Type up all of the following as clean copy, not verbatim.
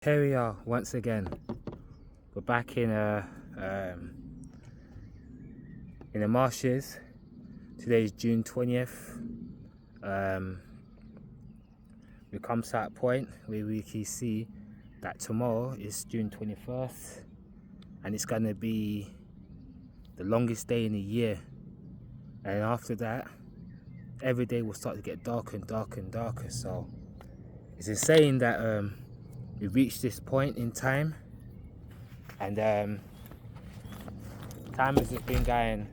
Here we are once again. We're back um, in the marshes. Today is June 20th. We come to that point where we can see that tomorrow is June 21st, and it's gonna be the longest day in the year. And after that, every day will start to get darker and darker and darker. So it's insane that we've reached this point in time, and time has just been going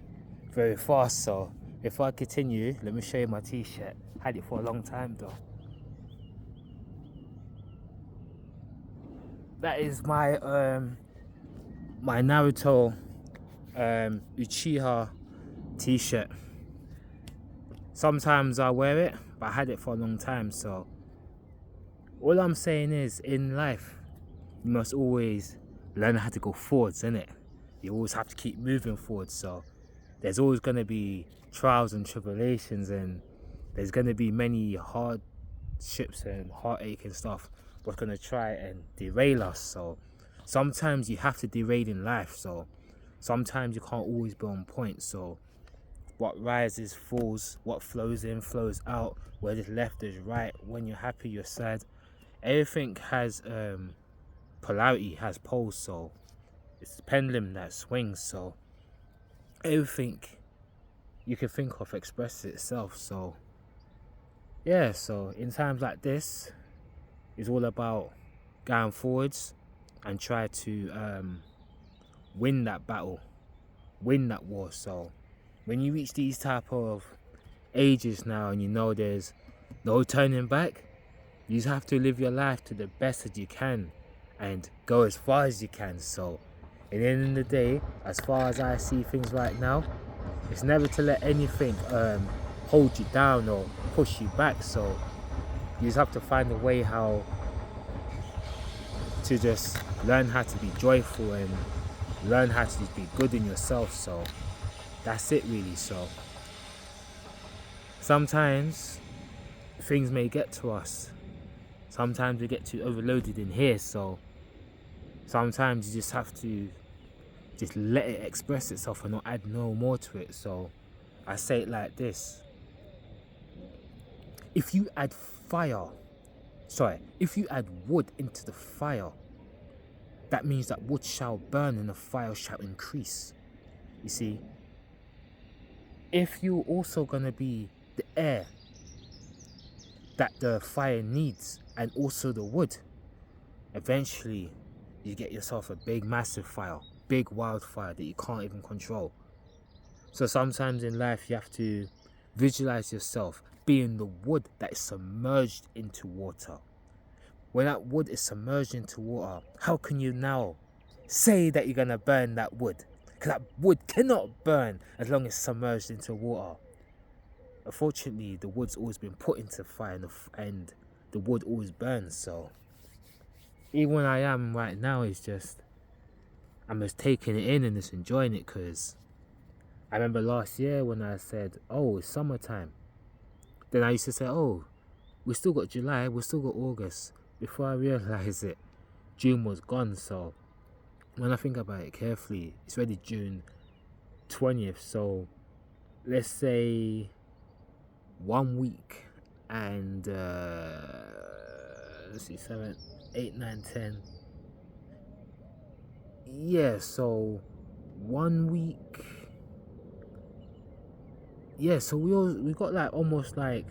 very fast. So if I continue, let me show you my t-shirt. Had it for a long time though. That is my my Naruto Uchiha t-shirt. Sometimes I wear it, but I had it for a long time. So all I'm saying is, in life, you must always learn how to go forwards, innit? You always have to keep moving forward. So there's always going to be trials and tribulations, and there's going to be many hardships and heartache and stuff what's going to try and derail us. So sometimes you have to derail in life. So sometimes you can't always be on point. So what rises falls, what flows in flows out, where is left is right, when you're happy you're sad. Everything has polarity, has poles. So it's the pendulum that swings. So everything you can think of expresses itself. So yeah, so in times like this, it's all about going forwards and try to win that battle, win that war. So when you reach these type of ages now, and you know there's no turning back, you just have to live your life to the best that you can and go as far as you can. So at the end of the day, as far as I see things right now, it's never to let anything hold you down or push you back. So you just have to find a way how to just learn how to be joyful and learn how to just be good in yourself. So that's it really. So sometimes things may get to us. Sometimes we get too overloaded in here. So sometimes you just have to just let it express itself and not add no more to it. So I say it like this: if you add wood into the fire, that means that wood shall burn and the fire shall increase. You see, if you're also gonna be the air that the fire needs and also the wood, eventually you get yourself a big massive fire, big wildfire that you can't even control. So sometimes in life you have to visualize yourself being the wood that is submerged into water. When that wood is submerged into water, how can you now say that you're gonna burn that wood? Because that wood cannot burn as long as it's submerged into water. Unfortunately, the wood's always been put into fire, and the wood always burns. So even when I am right now, it's just, I'm just taking it in and just enjoying it. Because I remember last year when I said, oh, it's summertime, then I used to say, oh, we still got July, we still got August. Before I realised it, June was gone. So when I think about it carefully, it's already June 20th. So let's say 1 week and let's see, 7, 8, 9, 10. Yeah, so 1 week. Yeah, so we got like almost like,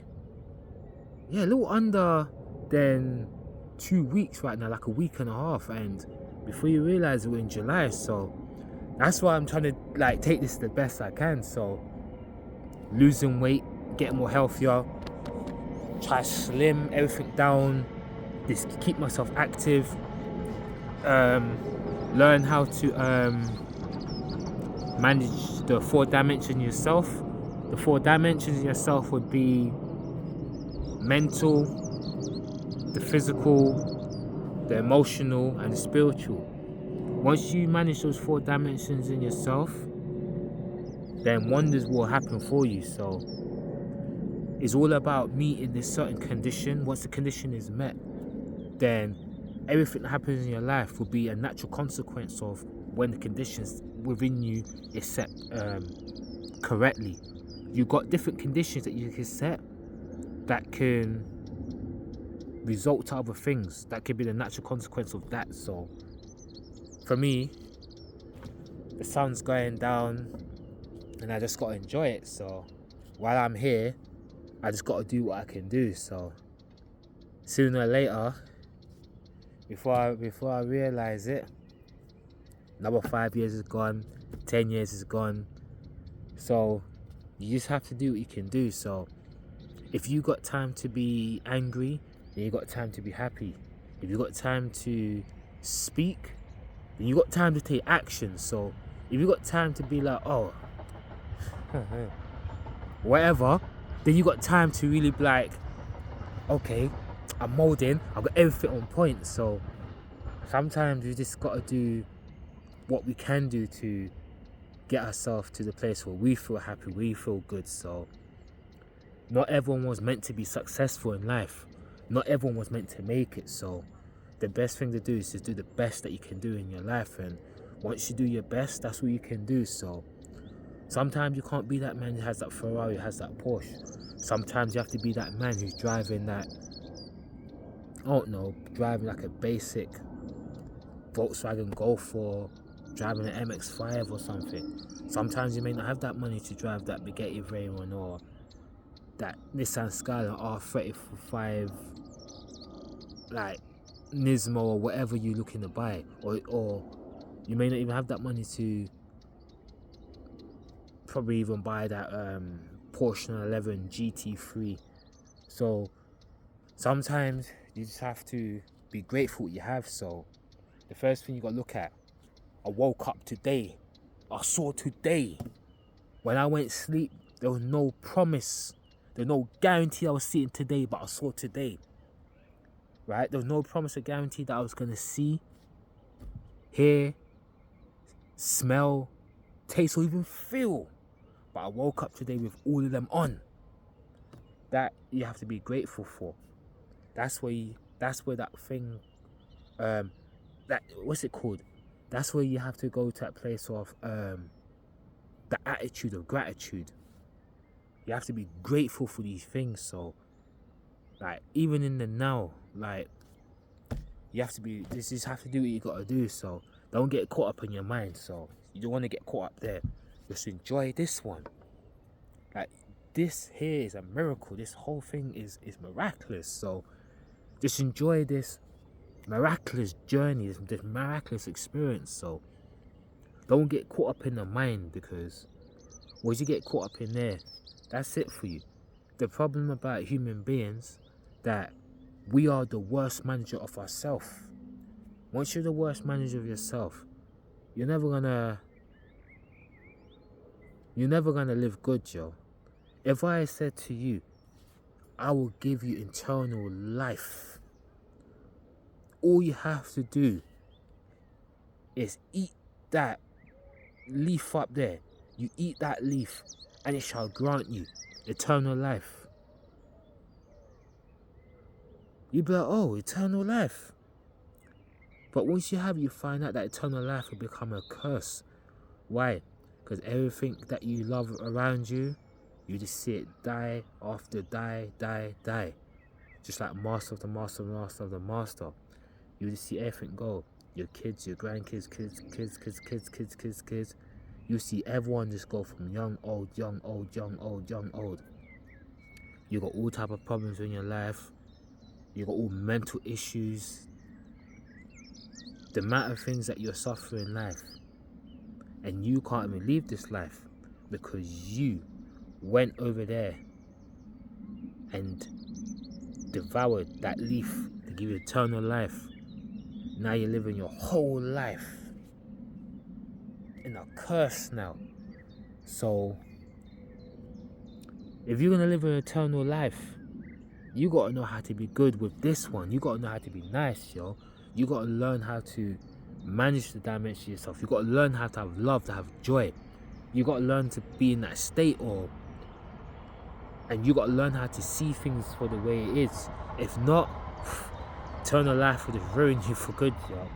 yeah, a little under than 2 weeks right now, like a week and a half, and before you realize we're in July. So that's why I'm trying to like take this the best I can. So losing weight, getting more healthier, try to slim everything down, just keep myself active, learn how to manage the 4 dimensions yourself. The 4 dimensions yourself would be mental, the physical, the emotional, and the spiritual. Once you manage those 4 dimensions in yourself, then wonders will happen for you. So it's all about meeting this certain condition. Once the condition is met, then everything that happens in your life will be a natural consequence of when the conditions within you is set correctly. You've got different conditions that you can set that can result to other things that could be the natural consequence of that. So for me, the sun's going down and I just got to enjoy it. So while I'm here, I just got to do what I can do. So sooner or later, before I realize it, another 5 years is gone, 10 years is gone. So you just have to do what you can do. So if you got time to be angry, then you got time to be happy. If you got time to speak, then you got time to take action. So if you got time to be like, oh, whatever, then you got time to really be like, okay, I'm molding, I've got everything on point. So sometimes we just got to do what we can do to get ourselves to the place where we feel happy, we feel good. So not everyone was meant to be successful in life. Not everyone was meant to make it. So the best thing to do is just do the best that you can do in your life. And once you do your best, that's what you can do. So sometimes you can't be that man who has that Ferrari, who has that Porsche. Sometimes you have to be that man who's driving that, I don't know, driving like a basic Volkswagen Golf or driving an MX-5 or something. Sometimes you may not have that money to drive that Bugatti Veyron or that Nissan Skyline R35, like Nismo or whatever you're looking to buy, or you may not even have that money to probably even buy that Porsche 911 GT3. So sometimes you just have to be grateful what you have. So the first thing you got to look at, I woke up today, I saw today. When I went to sleep, there was no promise, there was no guarantee I was seeing today, but I saw today. Right? There was no promise or guarantee that I was going to see, hear, smell, taste, or even feel. But I woke up today with all of them on. That you have to be grateful for. That's where that thing, that, what's it called? That's where you have to go to that place of the attitude of gratitude. You have to be grateful for these things. So like even in the now, like you have to be, this just have to do what you gotta do. So don't get caught up in your mind. So you don't want to get caught up there. Just enjoy this one. Like this here is a miracle. This whole thing is miraculous. So just enjoy this miraculous journey, this miraculous experience. So don't get caught up in the mind, because once you get caught up in there, that's it for you. The problem about human beings, that we are the worst manager of ourselves. Once you're the worst manager of yourself, you're never gonna live good, yo. If I said to you, I will give you eternal life, all you have to do is eat that leaf up there. You eat that leaf and it shall grant you eternal life. You'd be like, oh, eternal life. But once you have, you find out that eternal life will become a curse. Why? Because everything that you love around you, you just see it die after die. Just like master of the master of the master of the master. You just see everything go. Your kids, your grandkids, kids. You see everyone just go from young, old. You got all type of problems in your life. You got all mental issues. The amount of things that you're suffering in life, and you can't even leave this life because you went over there and devoured that leaf to give you eternal life. Now you're living your whole life in a curse now. So if you're gonna live an eternal life, you gotta know how to be good with this one. You gotta know how to be nice, yo. You gotta learn how to manage the dimension yourself. You gotta learn how to have love, to have joy. You gotta learn to be in that state, and you gotta learn how to see things for the way it is. If not, eternal life would have ruined you for good, yo.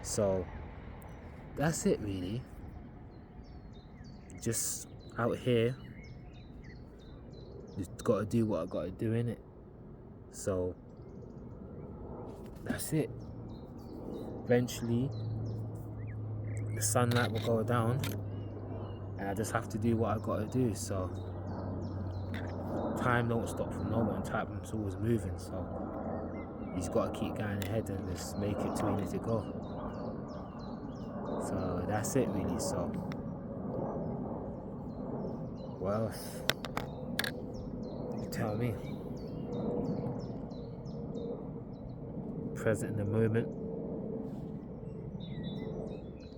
So that's it, really. Just out here, just gotta do what I gotta do, innit? So that's it. Eventually, the sunlight will go down, and I just have to do what I gotta do. So time don't stop for no one. Time's always moving. So you just gotta keep going ahead and just make it to where you need to go. So that's it, really. So what else? You tell me. Present in the moment.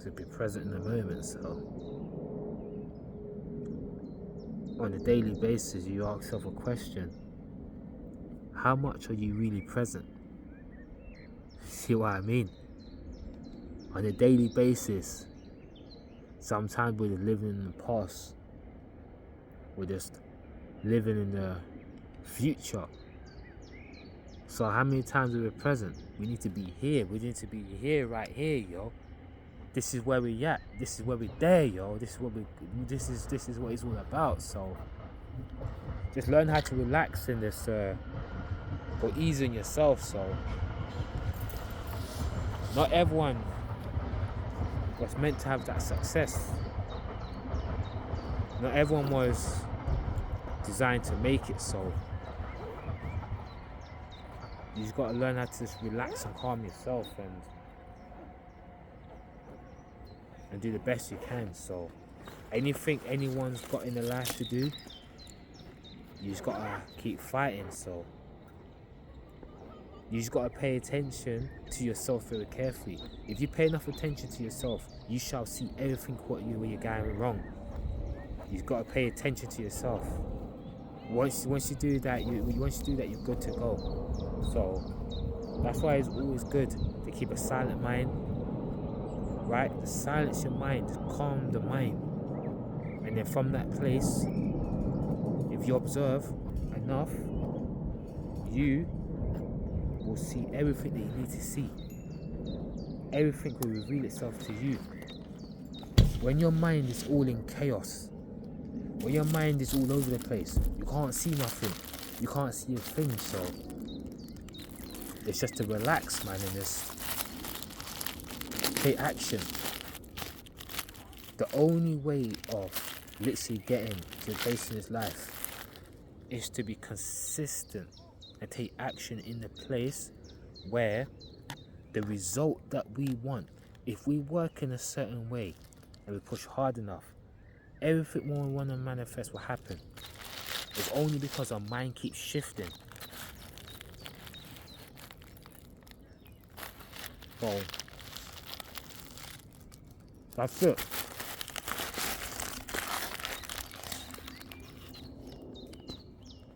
To be present in the moment. So on a daily basis, you ask yourself a question: how much are you really present? See what I mean? On a daily basis, sometimes we're living in the past, we're just living in the future. So how many times are we present? We need to be here. We need to be here, right here, yo. This is where we at. This is where we there, yo. This is what it's all about. So just learn how to relax in this. Go easy on yourself. So not everyone was meant to have that success. Not everyone was designed to make it. So you just gotta learn how to just relax and calm yourself and do the best you can. So anything anyone's got in their life to do, you just gotta keep fighting. So you just gotta pay attention to yourself very carefully. If you pay enough attention to yourself, you shall see everything where you're going wrong. You just gotta pay attention to yourself. Once you do that, you're good to go. So that's why it's always good to keep a silent mind. Right? Silence your mind, calm the mind. And then from that place, if you observe enough, you will see everything that you need to see. Everything will reveal itself to you. When your mind is all in chaos, when your mind is all over the place, you can't see nothing, you can't see a thing. So it's just to relax, man, and just take action. The only way of literally getting to a place in this life is to be consistent and take action in the place where the result that we want, if we work in a certain way and we push hard enough, everything we want to manifest will happen. It's only because our mind keeps shifting. So that's it.